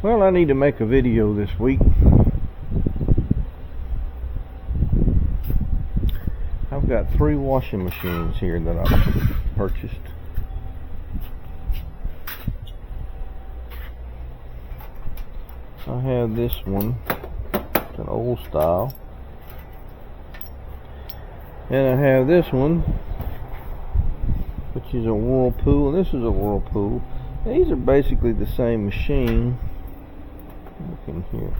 Well, I need to make a video this week. I've got 3 washing machines here that I've purchased. I have this one, it's an old style, and I have this one, which is a Whirlpool, and this is a Whirlpool. These are basically the same machine. Look in here.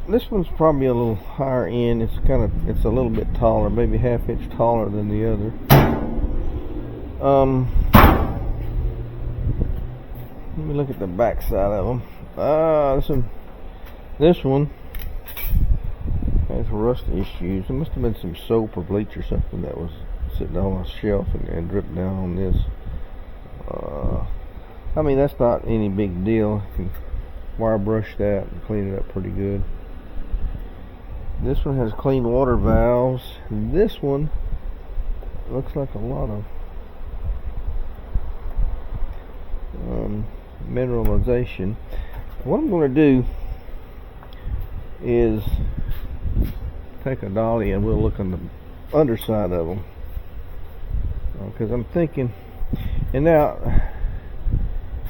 This one's probably a little higher end. It's a little bit taller, maybe ½ inch taller than the other. Let me look at the back side of them. This one has rust issues. There must have been some soap or bleach or something that was sitting on a shelf and dripped down on this. I mean, that's not any big deal. You can wire brush that and clean it up pretty good. This one has clean water valves. This one looks like a lot of mineralization. What I'm going to do is take a dolly and we'll look on the underside of them, because I'm thinking, and now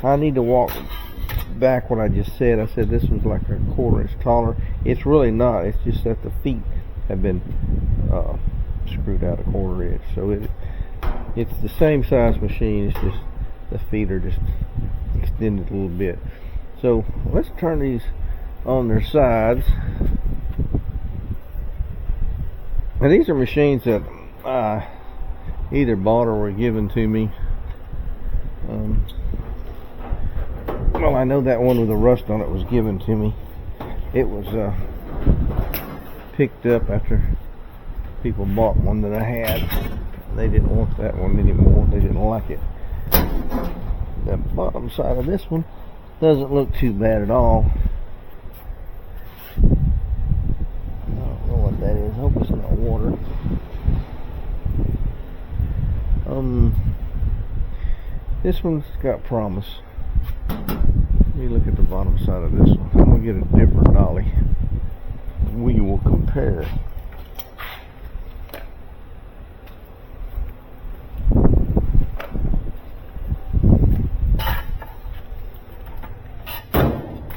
I need to walk back what I just said. I said this was like a ½ inch taller. It's really not. It's just that the feet have been screwed out a ½ inch. So it's the same size machine. It's just the feet are just extended a little bit. So let's turn these on their sides. And these are machines that I either bought or were given to me. Well, I know that one with the rust on it was given to me. It was picked up after people bought one that I had. They didn't want that one anymore. They didn't like it. The bottom side of this one doesn't look too bad at all. I don't know what that is. I hope it's not water. This one's got promise. Let me look at the bottom side of this one. I'm going to get a different dolly. We will compare.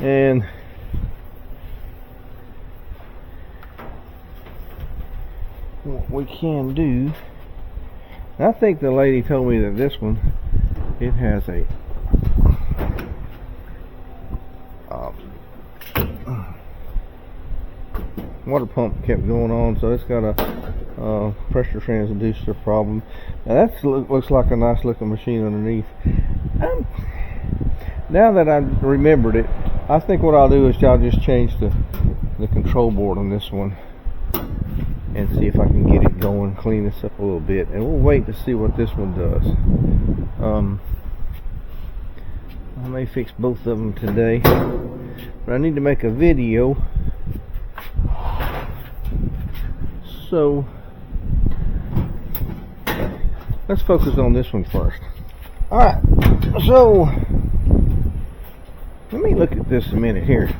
And what we can do, I think the lady told me that this one, it has a water pump kept going on, so it's got a pressure transducer problem. Now that looks like a nice looking machine underneath. Now that I've remembered it, I think what I'll do is I'll just change the control board on this one and see if I can get it going, clean this up a little bit, and we'll wait to see what this one does. I may fix both of them today, but I need to make a video. So let's focus on this one first. Alright, so let me look at this a minute here.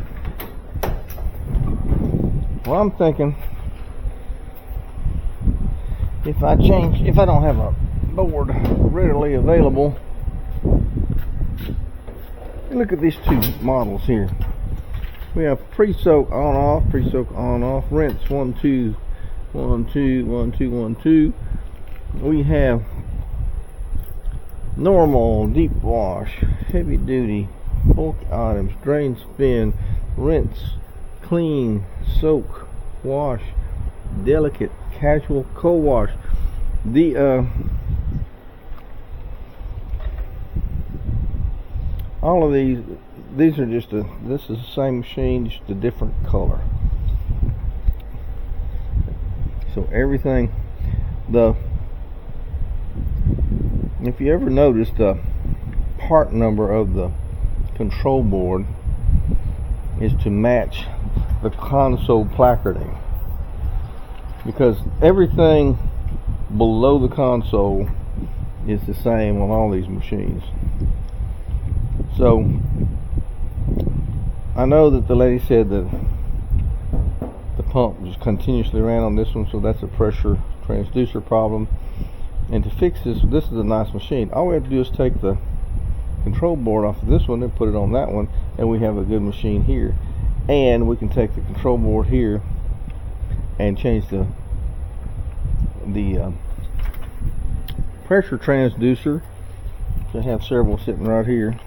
Well, I'm thinking if I don't have a board readily available, look at these 2 models here. We have pre-soak on off, pre-soak on off, rinse 1 2 1 2 1 2 1 2. We have normal, deep wash, heavy duty, bulk items, drain, spin, rinse, clean, soak, wash, delicate, casual, co-wash. All of these are just this is the same machine, just a different color. So everything, if you ever noticed, the part number of the control board is to match the console placarding. because everything below the console is the same on all these machines. So I know that the lady said that the pump just continuously ran on this one, so that's a pressure transducer problem. And to fix this, this is a nice machine. All we have to do is take the control board off of this one and put it on that one, and we have a good machine here. And we can take the control board here and change the pressure transducer. So I have several sitting right here,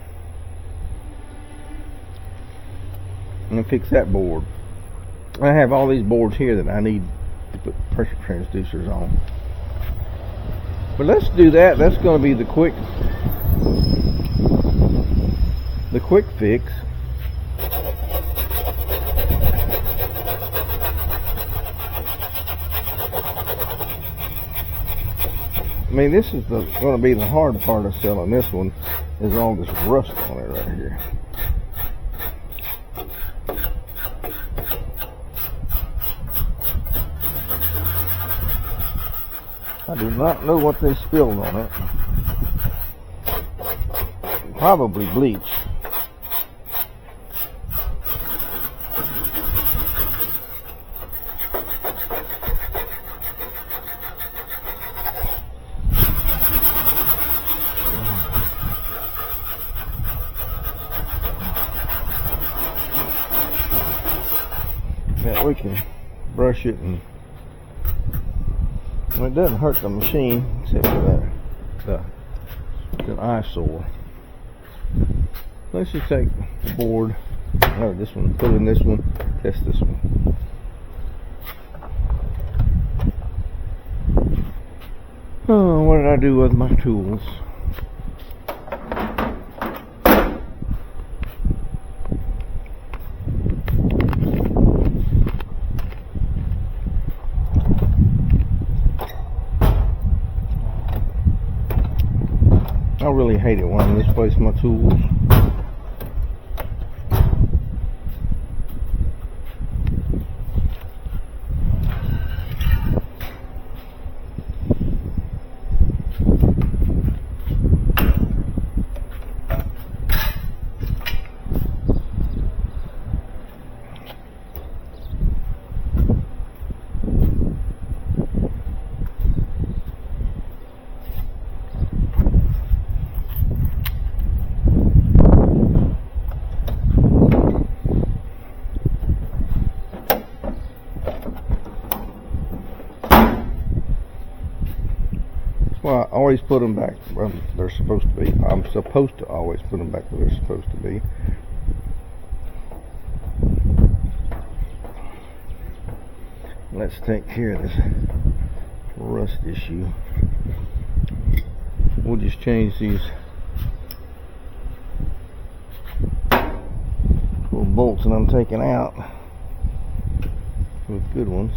and fix that board. I have all these boards here that I need to put pressure transducers on. But let's do that. That's going to be the quick fix. I mean, this is going to be the hard part of selling this one, is all this rust on it right here. I do not know what they spilled on it. Probably bleach. Yeah, we can brush it, and well, it doesn't hurt the machine except for the eyesore. Let's just take the board, or this one, put it in this one, test this one. Oh, what did I do with my tools? I really hate it when I misplace my tools. Well, I always put them back where they're supposed to be. I'm supposed to always put them back where they're supposed to be. Let's take care of this rust issue. We'll just change these little bolts that I'm taking out with good ones.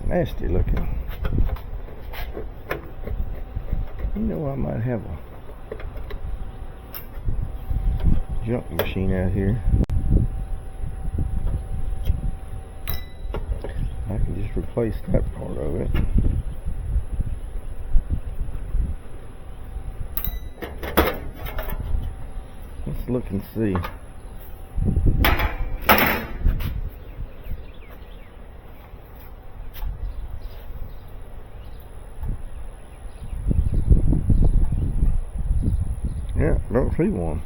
Nasty looking. You know, I might have a junk machine out here. I can just replace that part of it. Let's look and see. Yeah, don't see one.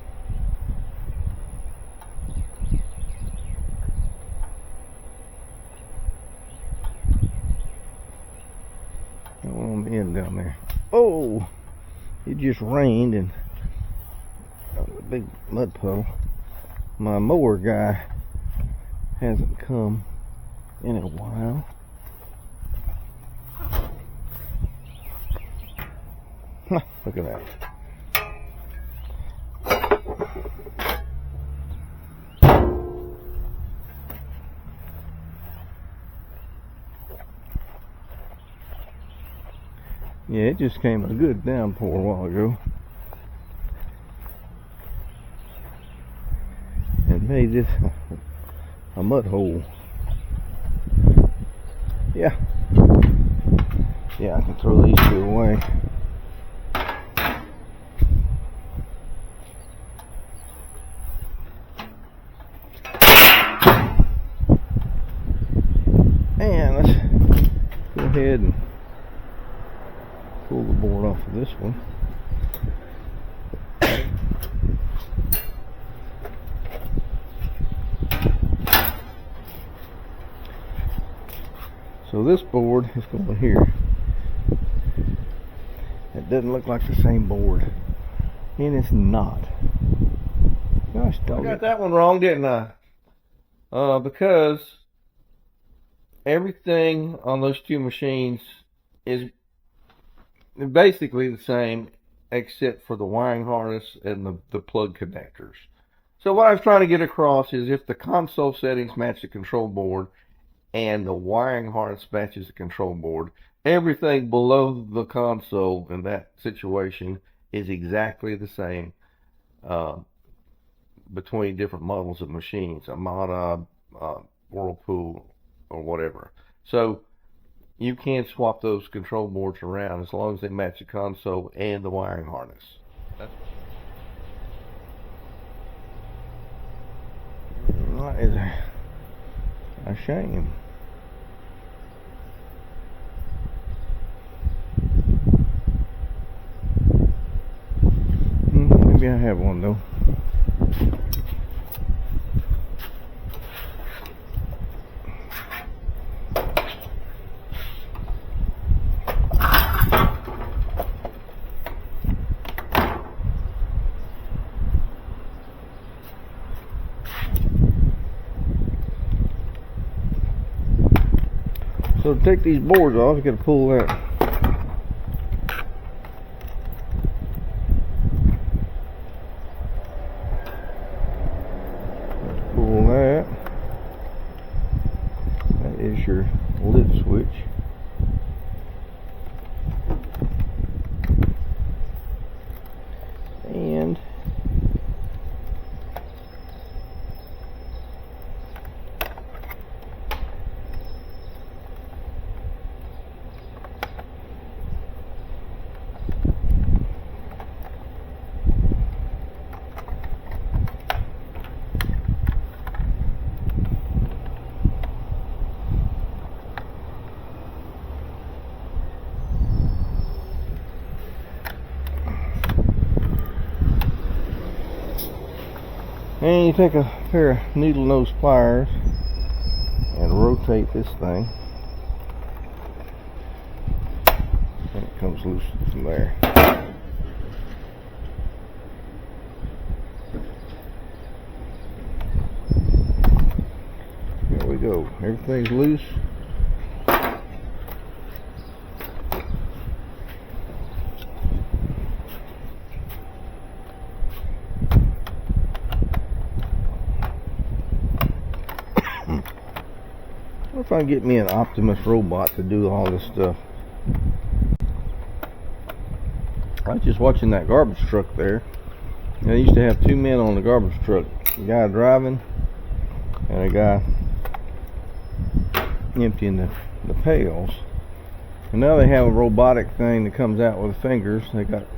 That one on the end down there. Oh, it just rained and a big mud puddle. My mower guy hasn't come in a while. Look at that. Yeah, it just came a good downpour a while ago. And made this a mud hole. Yeah. Yeah, I can throw these two away. And let's go ahead and pull the board off of this one. So this board is going here. It doesn't look like the same board, and it's not. Gosh, I got that one wrong, didn't I? Because everything on those two machines is basically the same, except for the wiring harness and the plug connectors. So what I was trying to get across is if the console settings match the control board and the wiring harness matches the control board, everything below the console in that situation is exactly the same between different models of machines, Amada, Whirlpool, or whatever. So you can swap those control boards around as long as they match the console and the wiring harness. That is a shame. Maybe I have one though. So to take these boards off, you got to pull that. Pull that. That is your lid switch. And you take a pair of needle nose pliers and rotate this thing, and it comes loose from there. There we go. Everything's loose. If I can get me an Optimus robot to do all this stuff. I was just watching that garbage truck there. And I used to have two men on the garbage truck. A guy driving and a guy emptying the pails. And now they have a robotic thing that comes out with fingers.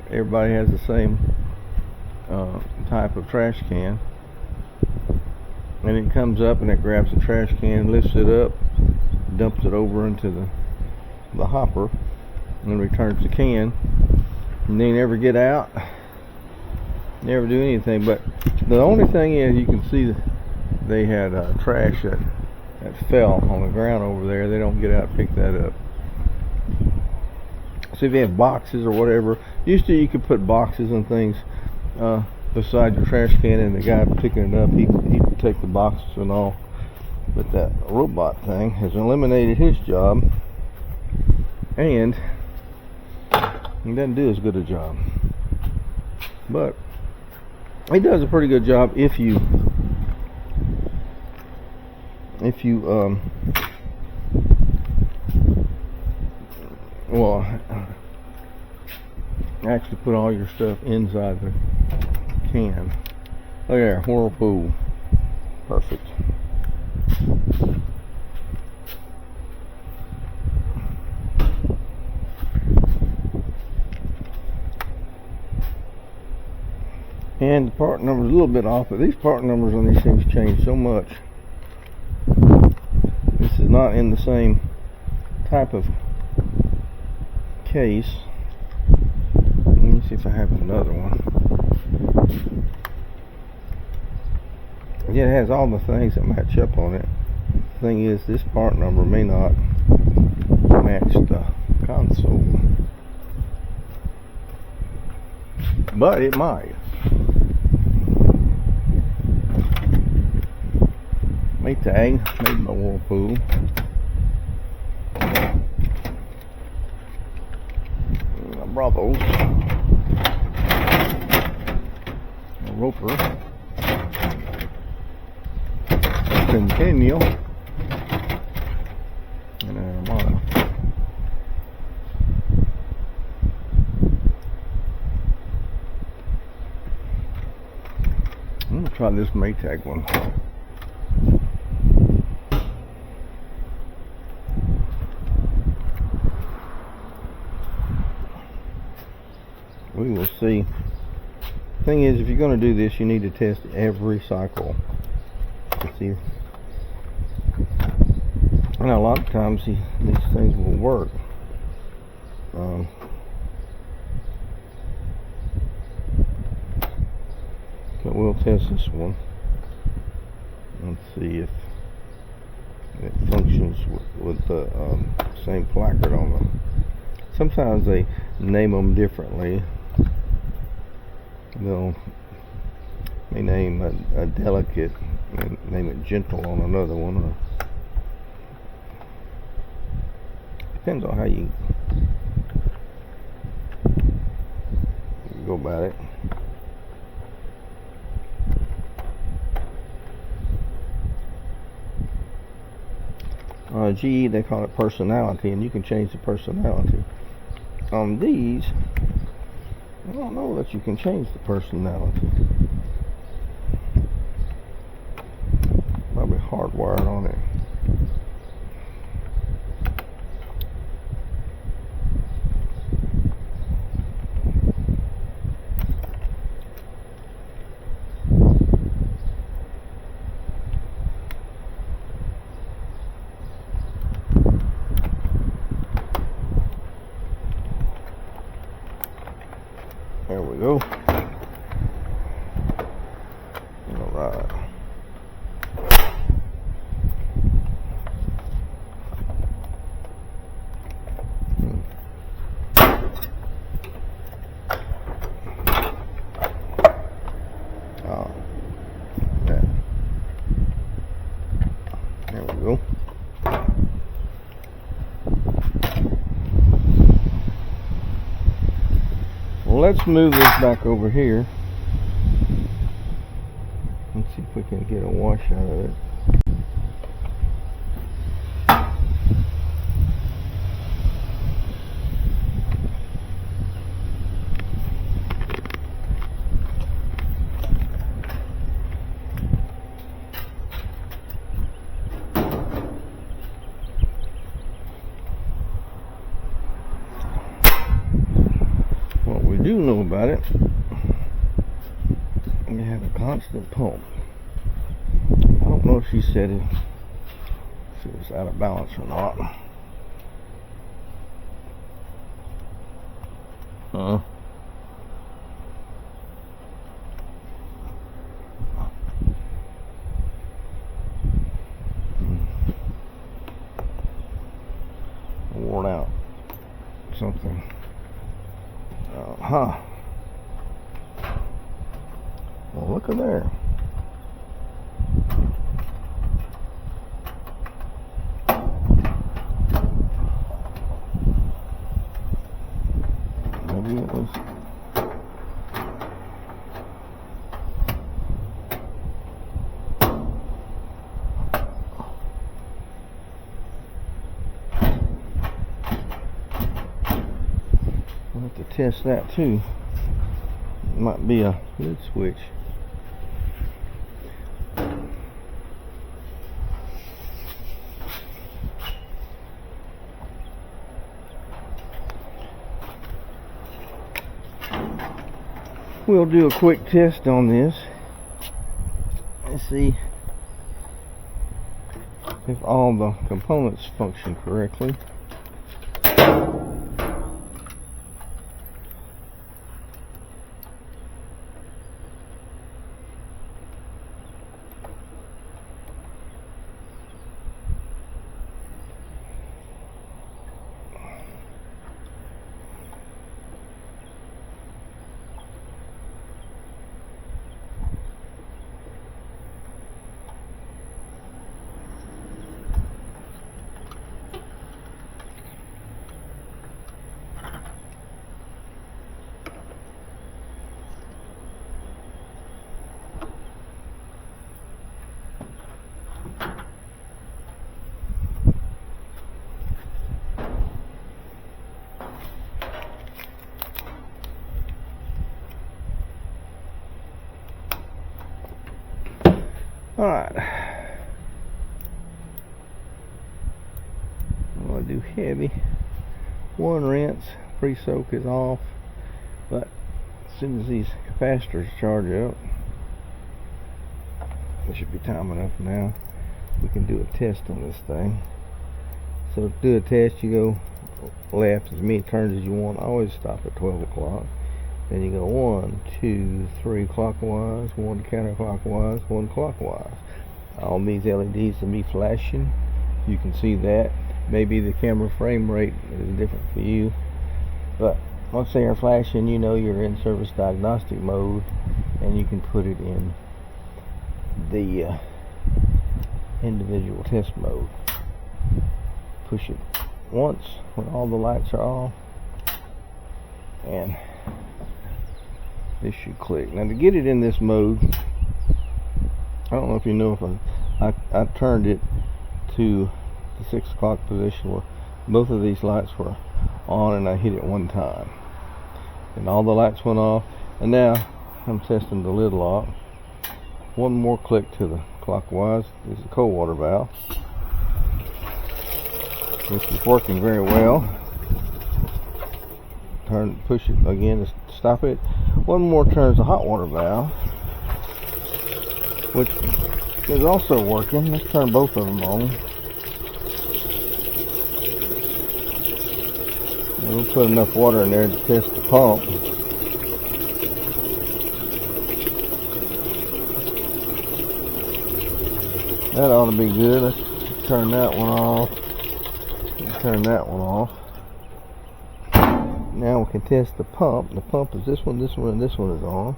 Everybody has the same type of trash can. And it comes up and it grabs the trash can, lifts it up, dumps it over into the hopper, and returns the can. And they never get out, never do anything. But the only thing is, you can see they had trash that fell on the ground over there. They don't get out and pick that up. So if you have boxes or whatever, used to you could put boxes and things beside your trash can, and the guy picking it up, he would take the boxes and all. But that robot thing has eliminated his job, and he doesn't do as good a job. But he does a pretty good job if you well, actually put all your stuff inside the can. Look there, Whirlpool. Perfect. And the part number is a little bit off, but these part numbers on these things change so much. This is not in the same type of case. Let me see if I have another one. Yeah, it has all the things that match up on it. The thing is, this part number may not match the console, but it might. Maytag, made by Whirlpool. I brought those. A Roper. Continue. And a Armada. I'm going to try this Maytag one. We will see. Thing is, if you're going to do this, you need to test every cycle to see. And a lot of times these things will work. But we'll test this one and see if it functions with the same placard on them. Sometimes they name them differently. They'll may name a delicate and name it gentle on another one. Or depends on how you go about it. GE, they call it personality, and you can change the personality. On these, I don't know that you can change the personality. Probably hardwired on it. There we go. All right. Oh, yeah. There we go. Let's move this back over here. Let's see if we can get a wash out of it. Do know about it. You have a constant pump. I don't know if she said it, if it was out of balance or not. Worn out something. Well, look at there. Maybe it was. test that too. Might be a lid switch. We'll do a quick test on this. Let's see if all the components function correctly. Alright, I'm going to do heavy. One rinse, pre-soak is off, but as soon as these capacitors charge up, there should be time enough now. We can do a test on this thing. So to do a test, you go left as many turns as you want. I always stop at 12 o'clock. Then you go 1, 2, 3 clockwise, 1 counterclockwise, 1 clockwise. All these LEDs will be flashing. You can see that. Maybe the camera frame rate is different for you, but once they are flashing, you know you're in service diagnostic mode, and you can put it in the individual test mode. Push it once when all the lights are off, and this should click. Now to get it in this mode, I don't know if you know, if I turned it to the 6 o'clock position where both of these lights were on, and I hit it one time and all the lights went off. And now I'm testing the lid lock. One more click to the clockwise. This is a cold water valve. This is working very well. Push it again to stop it. One more turn is a hot water valve, which is also working. Let's turn both of them on. And we'll put enough water in there to test the pump. That ought to be good. Let's turn that one off. Turn that one off. Now we can test the pump. The pump is this one, and this one is on.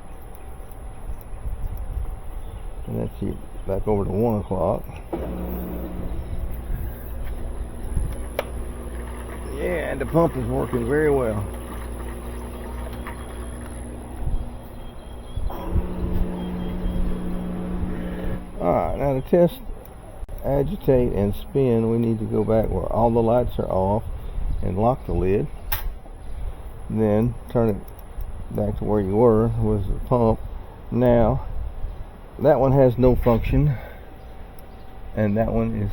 And that's it. Back over to 1 o'clock. Yeah, and the pump is working very well. Alright, now to test agitate and spin, we need to go back where all the lights are off and lock the lid. Then turn it back to where you were, was the pump. Now that one has no function, and that one is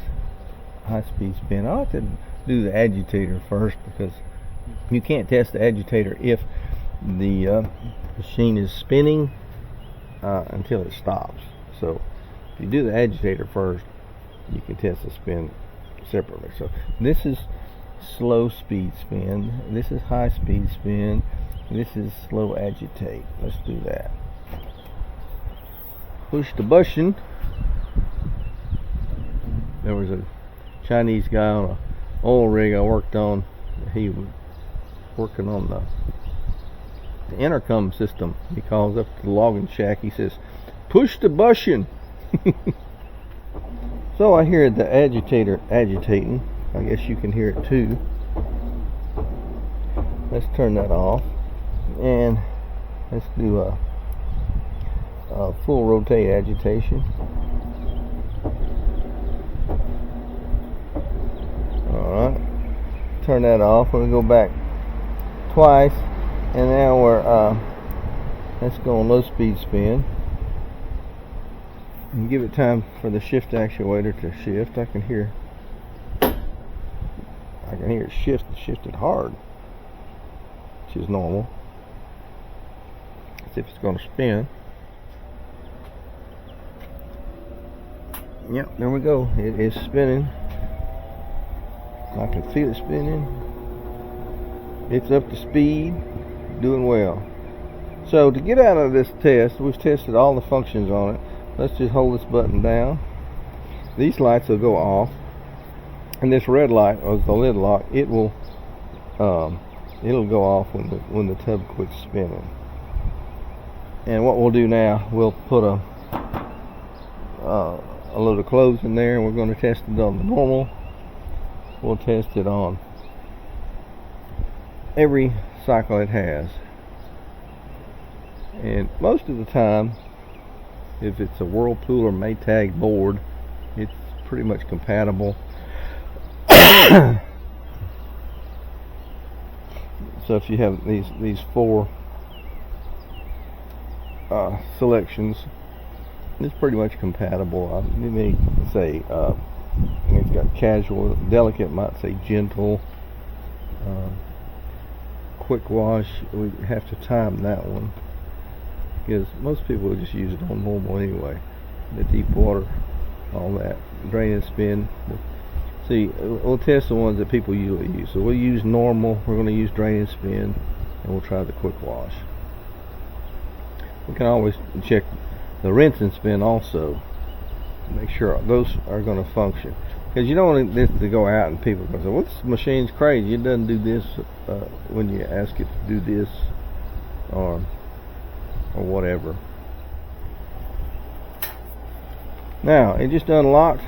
high-speed spin. I like to do the agitator first, because you can't test the agitator if the machine is spinning until it stops. So if you do the agitator first, you can test the spin separately. So this is slow speed spin, this is high speed spin, this is slow agitate. Let's do that. Push the button. There was a Chinese guy on an oil rig I worked on. He was working on the intercom system. He calls up to the logging shack. He says, "Push the button." So I hear the agitator agitating. I guess you can hear it too. Let's turn that off, and let's do a full rotate agitation. Alright, turn that off. We're going to go back twice. And now let's go on low speed spin and give it time for the shift actuator to shift. I can hear it shift. It shifted hard, which is normal. Let's see if it's going to spin. Yep, there we go. It is spinning. I can feel it spinning. It's up to speed, doing well. So to get out of this test, we've tested all the functions on it. Let's just hold this button down. These lights will go off, and this red light, or the lid lock, it'll go off when the tub quits spinning. And what we'll do now, we'll put a load of clothes in there, and we're going to test it on the normal. We'll test it on every cycle it has, and most of the time, if it's a Whirlpool or Maytag board, it's pretty much compatible. So if you have these four selections, it's pretty much compatible. You may say it's got casual, delicate might say gentle, quick wash. We have to time that one because most people will just use it on normal anyway. The deep water, all that, drain and spin. See, we'll test the ones that people usually use. So we'll use normal, we're going to use drain and spin, and we'll try the quick wash. We can always check the rinse and spin also, make sure those are going to function, because you don't want this to go out and people go say, well, this machine's crazy, it doesn't do this when you ask it to do this or whatever. Now it just unlocked.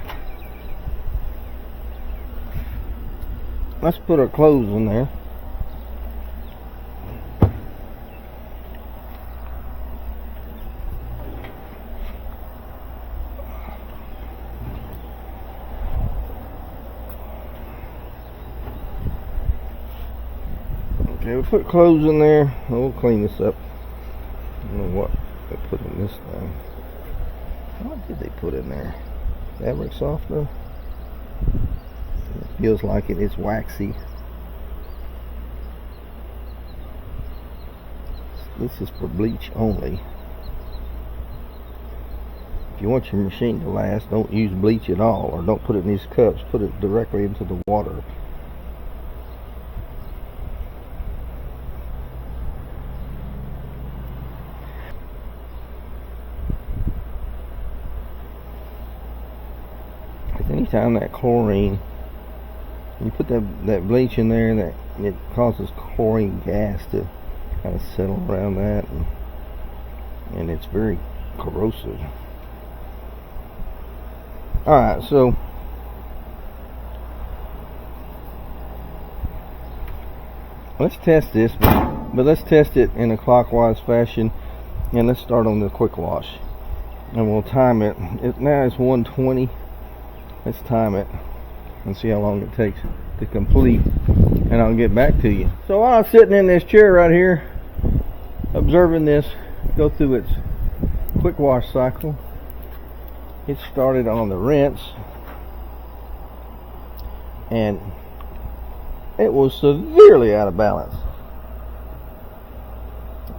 Let's put our clothes in there. Okay, we put clothes in there, and we'll clean this up. I don't know what they put in this thing. What did they put in there? Fabric softener? It feels like it is waxy. This is for bleach only. If you want your machine to last, don't use bleach at all, or don't put it in these cups. Put it directly into the water. Anytime that chlorine, you put that bleach in there, that it causes chlorine gas to kind of settle around that, and it's very corrosive. Alright, so let's test this, but let's test it in a clockwise fashion, and let's start on the quick wash, and we'll time it. Now it's 120. Let's time it and see how long it takes to complete, and I'll get back to you. So while I'm sitting in this chair right here observing this go through its quick wash cycle, it started on the rinse and it was severely out of balance,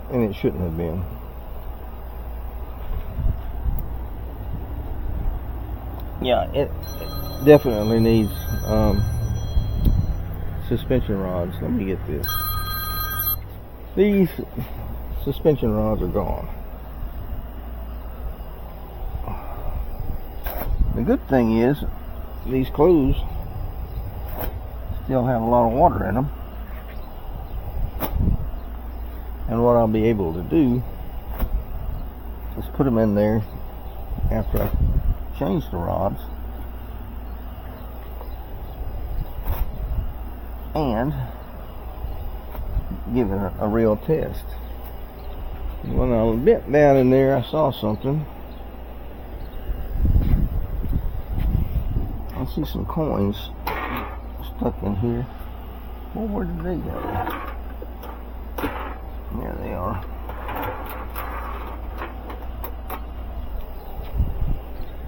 and it shouldn't have been. Yeah, it definitely needs suspension rods. Let me get this. These suspension rods are gone. The good thing is these clothes still have a lot of water in them, and what I'll be able to do is put them in there after I change the rods and give it a real test. When I bent down in there, I saw something. I see some coins stuck in here. Well, where did they go? There they are.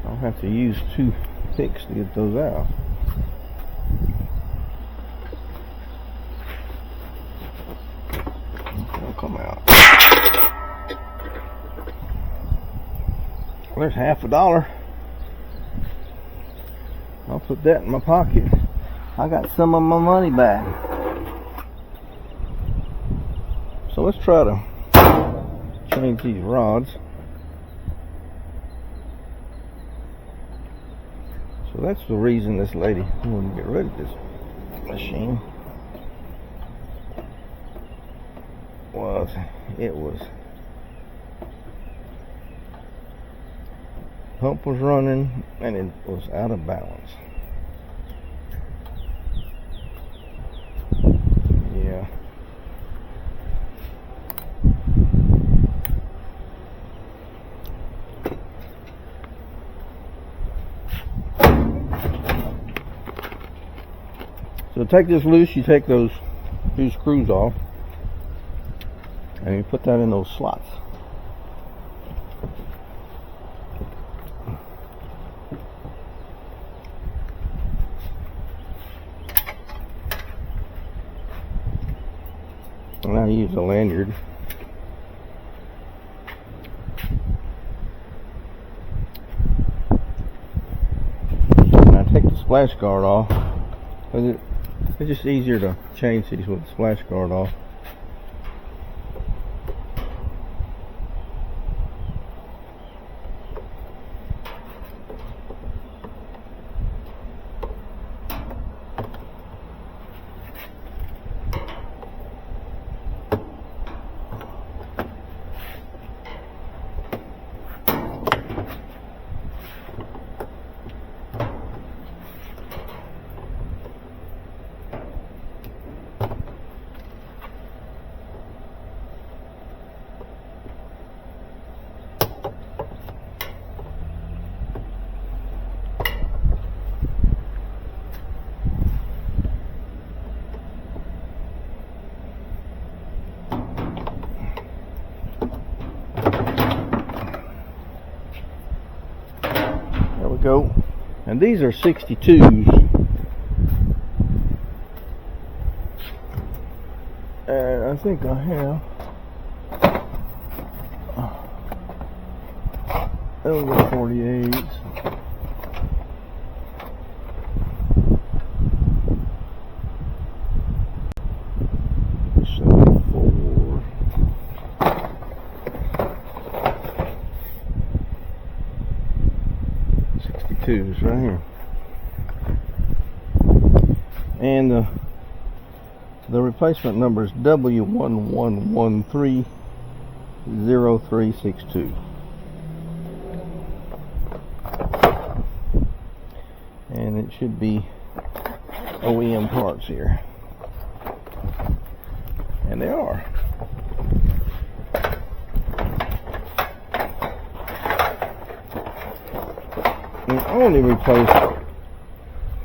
I'll have to use 2 picks to get those out. They'll come out. Well, there's $50. I'll put that in my pocket. I got some of my money back. So let's try to change these rods. So that's the reason this lady wanted to get rid of this machine. Pump was running and it was out of balance. Yeah. So to take this loose, you take those 2 screws off and you put that in those slots. And I use a lanyard. And I take the splash guard off because it's just easier to change these with the splash guard off. Go. And these are 62s, and I think I have those are 48s. Right here, and the replacement number is W11130362, and it should be OEM parts here, and they are.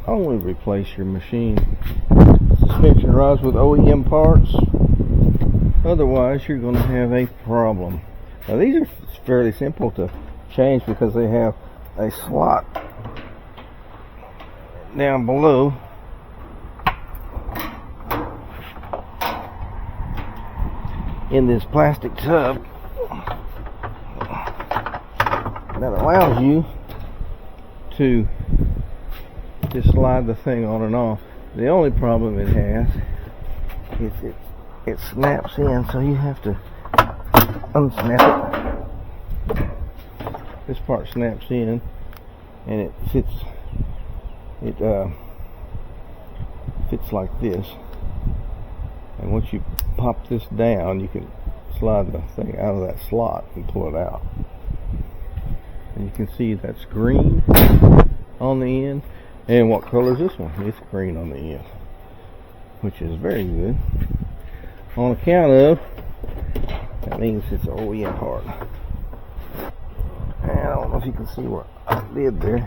Only replace your machine suspension rods with OEM parts. Otherwise, you're going to have a problem. Now, these are fairly simple to change because they have a slot down below in this plastic tub that allows you to just slide the thing on and off. The only problem it has is it snaps in, so you have to unsnap it. This part snaps in and it fits like this, and once you pop this down you can slide the thing out of that slot and pull it out. And you can see that's green on the end. And what color is this one? It's green on the end, which is very good. On account of, that means it's an OEM part. And I don't know if you can see what I did there,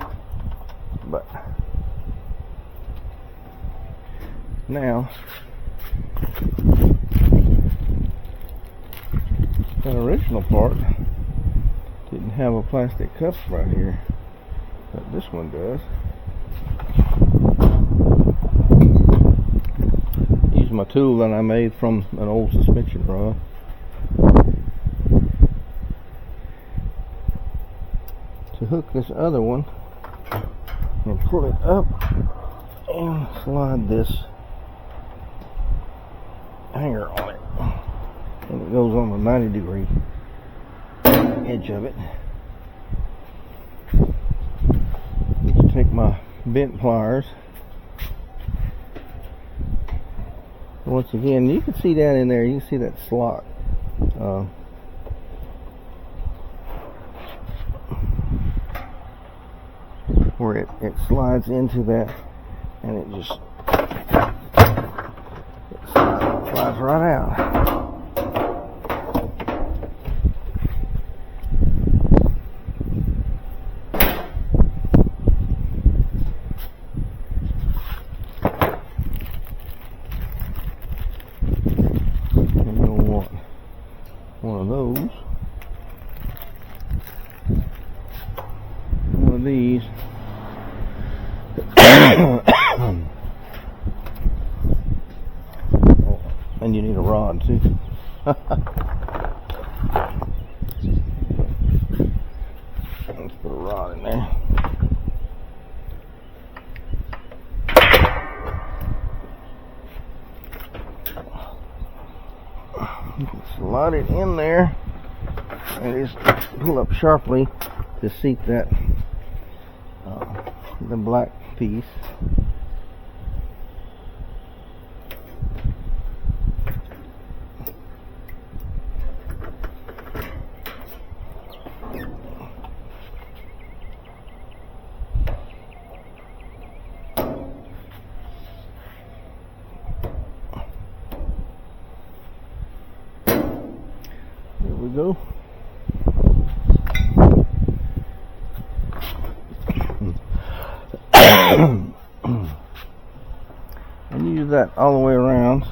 but now That original part didn't have a plastic cup right here, but this one does. Use my tool that I made from an old suspension rod. To hook this other one and pull it up and slide this hanger on it, and it goes on the 90-degree edge of it. Take my bent pliers. Once again, you can see down in there, you can see that slot. Where it slides into that, and it just slides right out. And you'll want one of those, one of these. And you need a rod too. Let's put a rod in there. You can slide it in there and just pull up sharply to seat that the black piece. There we go. And use that all the way around.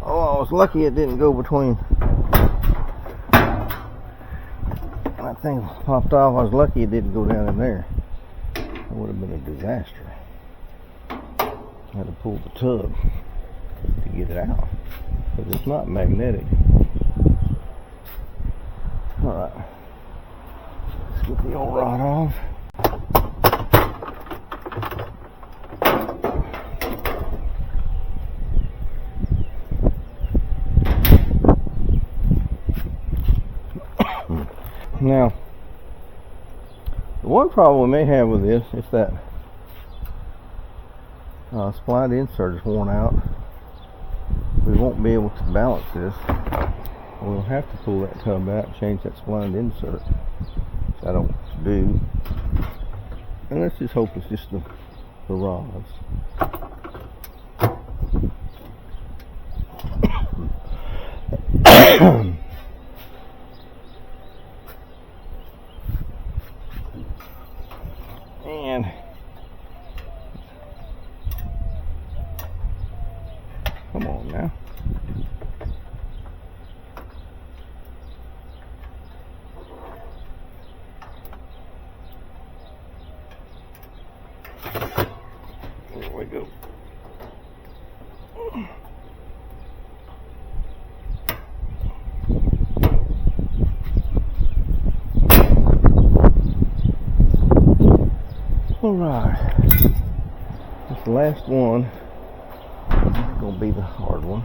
Oh, I was lucky it didn't go between. That thing popped off. I was lucky it didn't go down in there. It would have been a disaster. I had to pull the tub to get it out, because it's not magnetic. Alright, let's get the old rod off. Now, the one problem we may have with this is that spline insert is worn out. We won't be able to balance this. We'll have to pull that tub out and change that spline insert, which I don't do. And let's just hope it's just the rods. And come on now. There we go. Alright, this last one is going to be the hard one.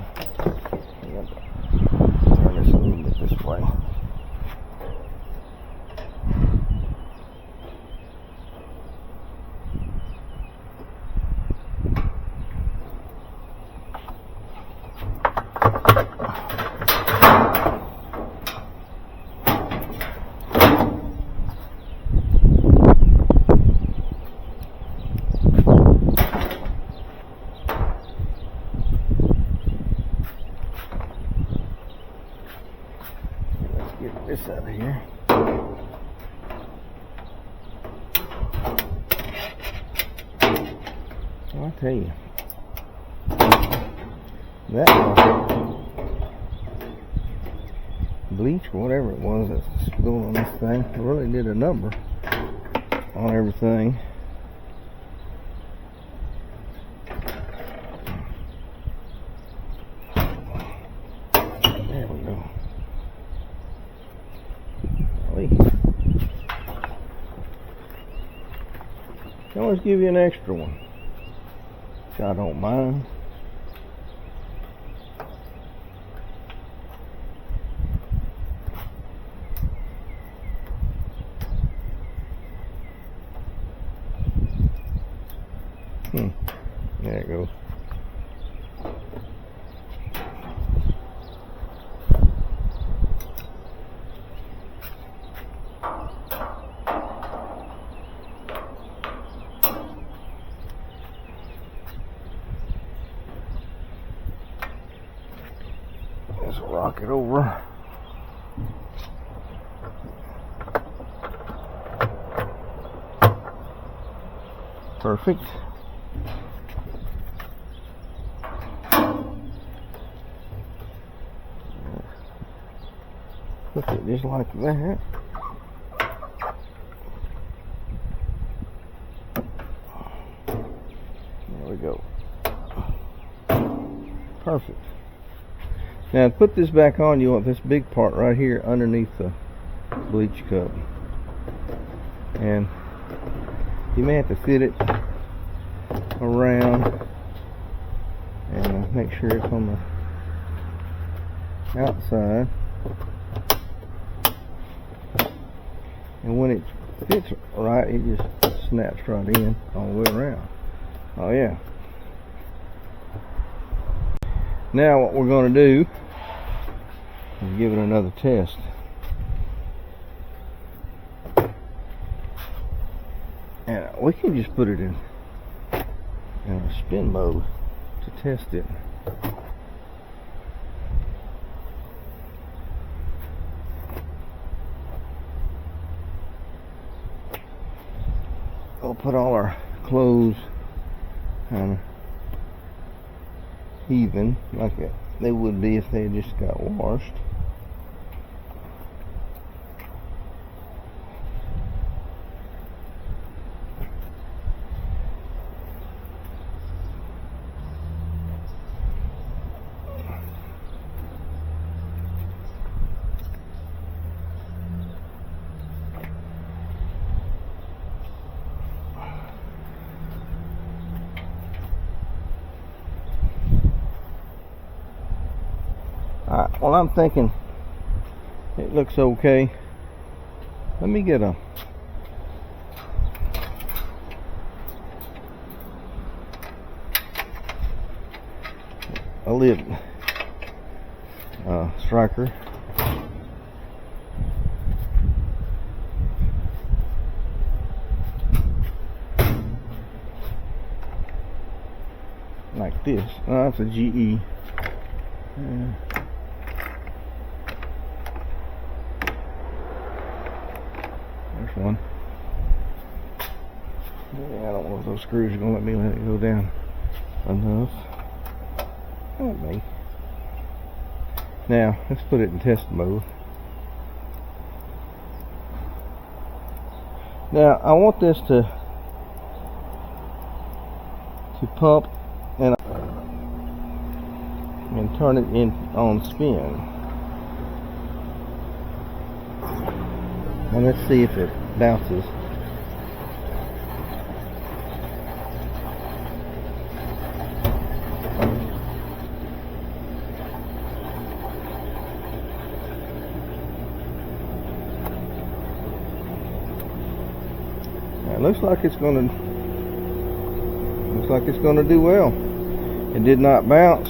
And turn this a little bit this way. Get this out of here. Well, tell you, that bleach or whatever it was that's going on this thing really did a number on everything. There we go. Can always give you an extra one, which I don't mind. There it goes. Let's rock it over. Perfect. Look at just like that. There we go. Perfect. Now to put this back on, you want this big part right here underneath the bleach cup, and you may have to fit it around and make sure it's on the outside. And when it fits right, it just snaps right in all the way around. Oh yeah. Now what we're going to do is give it another test. And we can just put it in a spin mode to test it. We'll put all our clothes kind of even like they would be if they just got washed. Alright, well, I'm thinking it looks okay. Let me get a lid striker. Like this. Oh, that's a GE. There's one. Yeah, I don't know if those screws are going to let it go down enough. Not me. Now, let's put it in test mode. Now, I want this to pump and turn it in on spin. And let's see if it bounces. It looks like it's gonna do well. It did not bounce.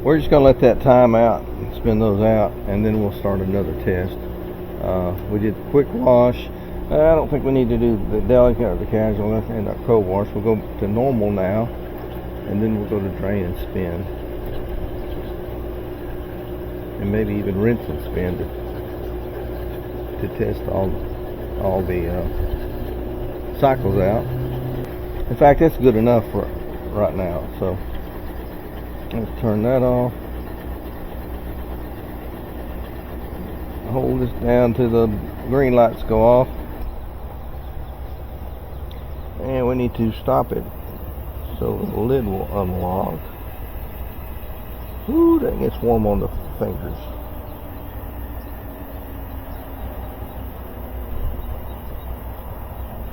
We're just gonna let that time out and spin those out, and then we'll start another test. We did quick wash. I don't think we need to do the delicate or the casual and our cold wash. We'll go to normal now, and then we'll go to drain and spin, and maybe even rinse and spin to test all the cycles out. In fact, that's good enough for right now. So let's turn that off. Hold this down till the green lights go off. And we need to stop it so the lid will unlock. Ooh, that gets warm on the fingers.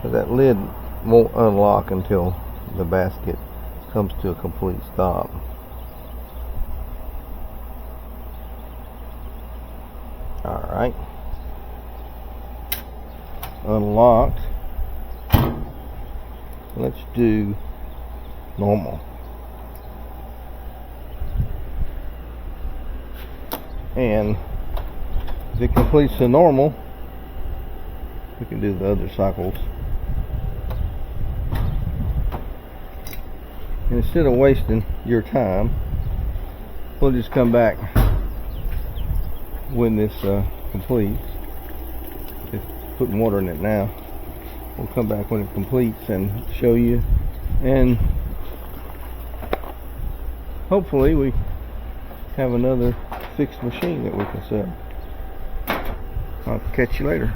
So that lid won't unlock until the basket comes to a complete stop. Alright. Unlocked. Let's do normal. And if it completes the normal, we can do the other cycles. And instead of wasting your time, we'll just come back when this completes. Just putting water in it now. We'll come back when it completes and show you, and hopefully we have another fixed machine that we can sell. I'll catch you later.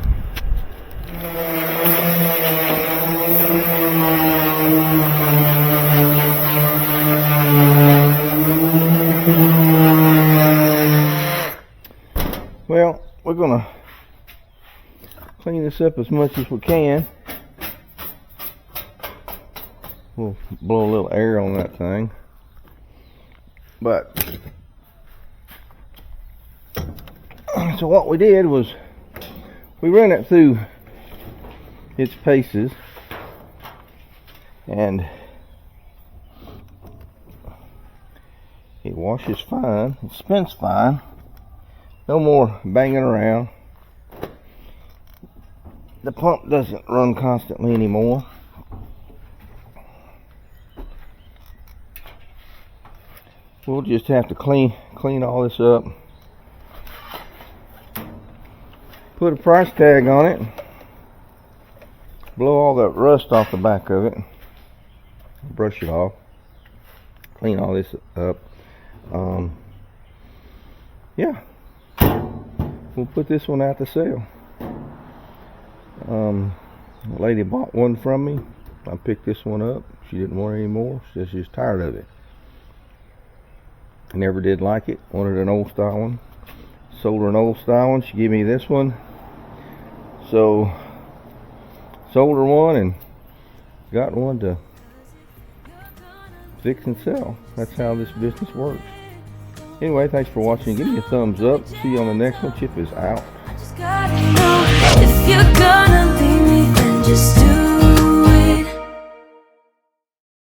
Well, we're gonna clean this up as much as we can. We'll blow a little air on that thing. But so what we did was we ran it through its paces, and it washes fine, it spins fine, no more banging around. The pump doesn't run constantly anymore. We'll just have to clean all this up. Put a price tag on it. Blow all that rust off the back of it. Brush it off. Clean all this up. Yeah. We'll put this one out to sale. A lady bought one from me. I picked this one up. She didn't want it anymore. She said she was tired of it. I never did like it. Wanted an old style one. Sold her an old style one. She gave me this one. So sold her one and got one to fix and sell. That's how this business works. Anyway, thanks for watching. Give me a thumbs up. See you on the next one. Chip is out.